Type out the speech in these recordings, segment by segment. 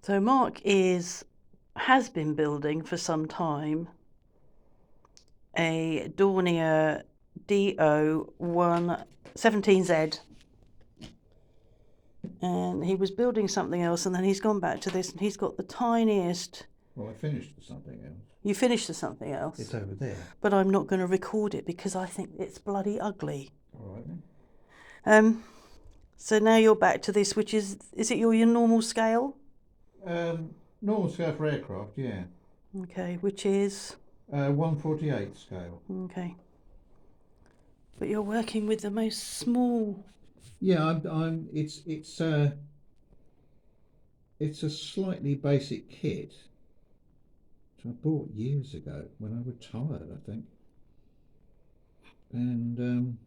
So Mark has been building for some time a Dornier DO17Z, and he was building something else, and then he's gone back to this, and he's got the tiniest. Well, I finished something else. You finished the something else? It's over there. But I'm not going to record it because I think it's bloody ugly. All right then. So now you're back to this, which is it your normal scale? Normal scale for aircraft, yeah. Okay, which is? 1/48 scale. Okay. But you're working with the most small. Yeah, it's a slightly basic kit which I bought years ago when I retired, I think. And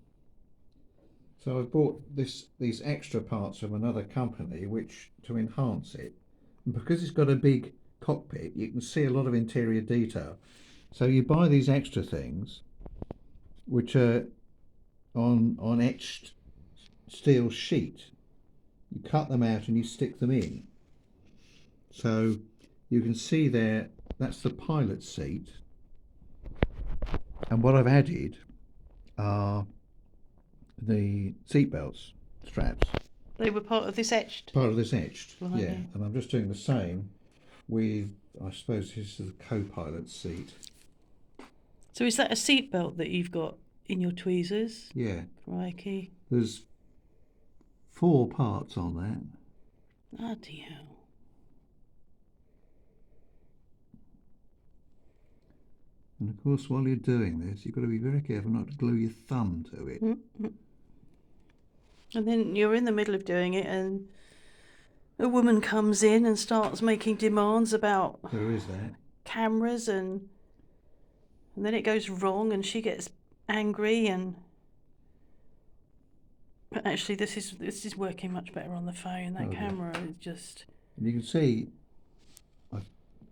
so I bought these extra parts from another company which to enhance it. And because it's got a big cockpit, you can see a lot of interior detail. So you buy these extra things which are on etched steel sheet. You cut them out and you stick them in. So you can see there, that's the pilot seat. And what I've added are the seatbelts straps. They were part of this etched? Part of this etched, Right, yeah. And I'm just doing the same with, I suppose this is the co-pilot seat. So is that a seatbelt that you've got in your tweezers? Yeah. Crikey. There's 4 parts on that. Bloody hell. And of course, while you're doing this, you've got to be very careful not to glue your thumb to it. Mm-hmm. And then you're in the middle of doing it, and a woman comes in and starts making demands about There is that. cameras, and then it goes wrong, and she gets angry. But actually, this is working much better on the phone. That camera is just. And you can see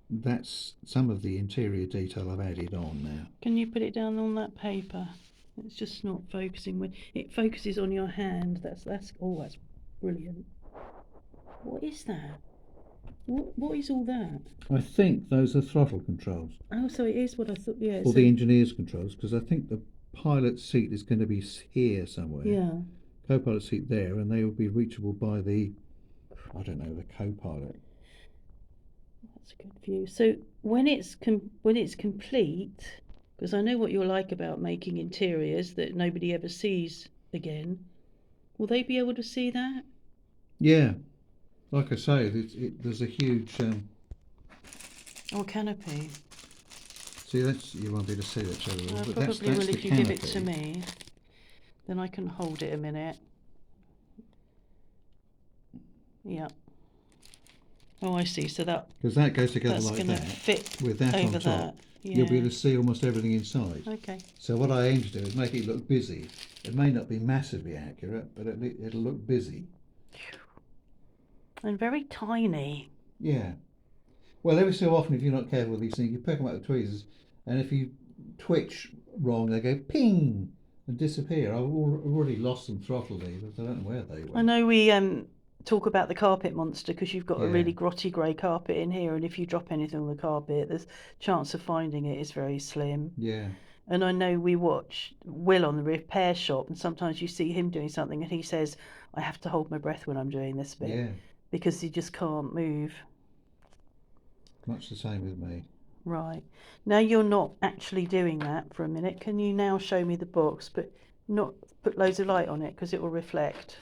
that's some of the interior detail I've added on now. Can you put it down on that paper? It's just not focusing. When it focuses on your hand, that's brilliant. What is that? What is all that? I think those are throttle controls. Oh, so it is what I thought. Yeah. Or the engineer's controls, because I think the pilot seat is going to be here somewhere. Yeah. Co-pilot seat there, and they will be reachable by the co-pilot. That's a good view. So when it's complete, because I know what you're like about making interiors that nobody ever sees again, will they be able to see that? Yeah, like I say, there's a huge. Canopy. See, you won't be able to see that, shall you? I But probably will if you canopy. give it to me. Then I can hold it a minute. Yeah. Oh, I see. So because that goes together that's like going to that fit with that over on top. that. Yeah. You'll be able to see almost everything inside. Okay. So what I aim to do is make it look busy. It may not be massively accurate, but it'll look busy. And very tiny. Yeah. Well, every so often, if you're not careful with these things, you pick them up with tweezers, and if you twitch wrong, they go ping and disappear. I've already lost some throttle levers. I don't know where they went. I know we talk about the carpet monster because you've got a Yeah. really grotty grey carpet in here, and if you drop anything on the carpet, the chance of finding it is very slim. Yeah. And I know we watch Will on the repair shop, and sometimes you see him doing something, and he says, "I have to hold my breath when I'm doing this bit." Yeah. Because he just can't move. Much the same with me. Right. Now you're not actually doing that for a minute. Can you now show me the box, but not put loads of light on it because it will reflect,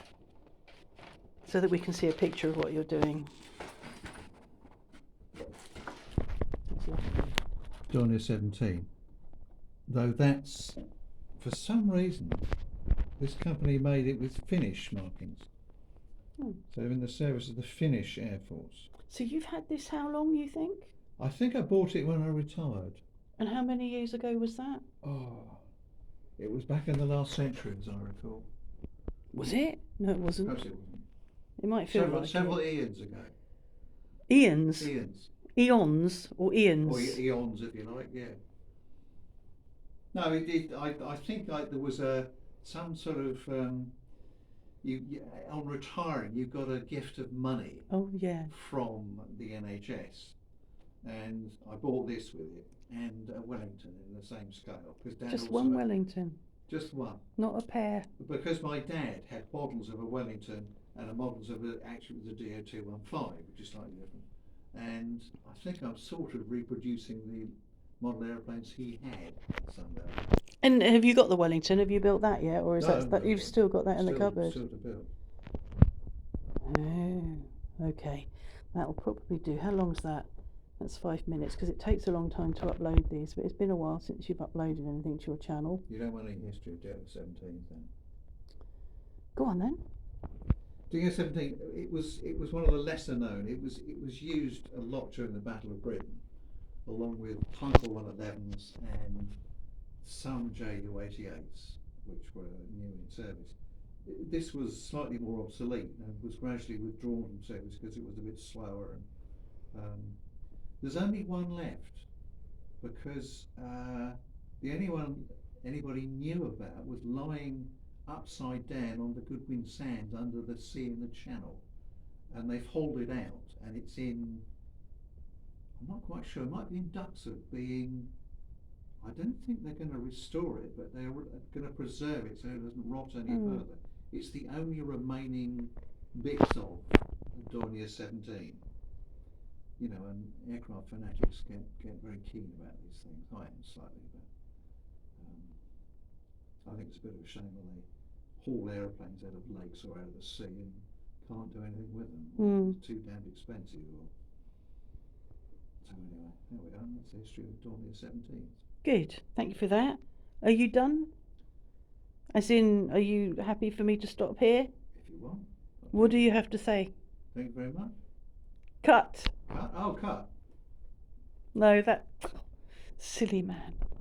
so that we can see a picture of what you're doing. Dornier 17. Though that's, for some reason, this company made it with Finnish markings. So they're in the service of the Finnish Air Force. So you've had this how long, you think? I think I bought it when I retired. And how many years ago was that? Oh, it was back in the last century, as I recall. Was it? No, it wasn't. Perhaps it wasn't. It might feel Several eons ago. Eons? Eons. Eons or eons? Or eons, if you like, yeah. No, it did. I think there was some sort of on retiring, you got a gift of money Oh yeah. from the NHS, and I bought this with it and a Wellington in the same scale because Dad Just also one Wellington, just one. not a pair. Because my dad had models of a Wellington and a models of actually it was a DO215, which is slightly different. And I think I'm sort of reproducing the model aeroplanes he had someday. And have you got the Wellington? Have you built that yet, or is No, that you've still got that in the cupboard? Still to build. Oh, okay. That'll probably do. How long's that? That's 5 minutes because it takes a long time to upload these. But it's been a while since you've uploaded anything to your channel. You don't want any history of DO17 then? Go on then. DO17. It was one of the lesser known. It was used a lot during the Battle of Britain, along with Type 111s and some Ju-88s, which were new in service. This was slightly more obsolete and was gradually withdrawn from service because it was a bit slower. And there's only one left because the only one anybody knew about was lying upside down on the Goodwin Sands under the sea in the Channel, and they've hauled it out, and it's in. I'm not quite sure. It might be in Duxford, being. I don't think they're going to restore it, but they're going to preserve it so it doesn't rot any further. It's the only remaining bits of Dornier 17. You know, and aircraft fanatics get very keen about these things. I am slightly, but I think it's a bit of a shame when they haul aeroplanes out of lakes or out of the sea and can't do anything with them. It's too damned expensive. So anyway, there we are. That's the history of Dornier 17. Good. Thank you for that. Are you done? As in, are you happy for me to stop here? If you want. What do you have to say? Thank you very much. Cut. Cut? Oh, cut. No, that silly man.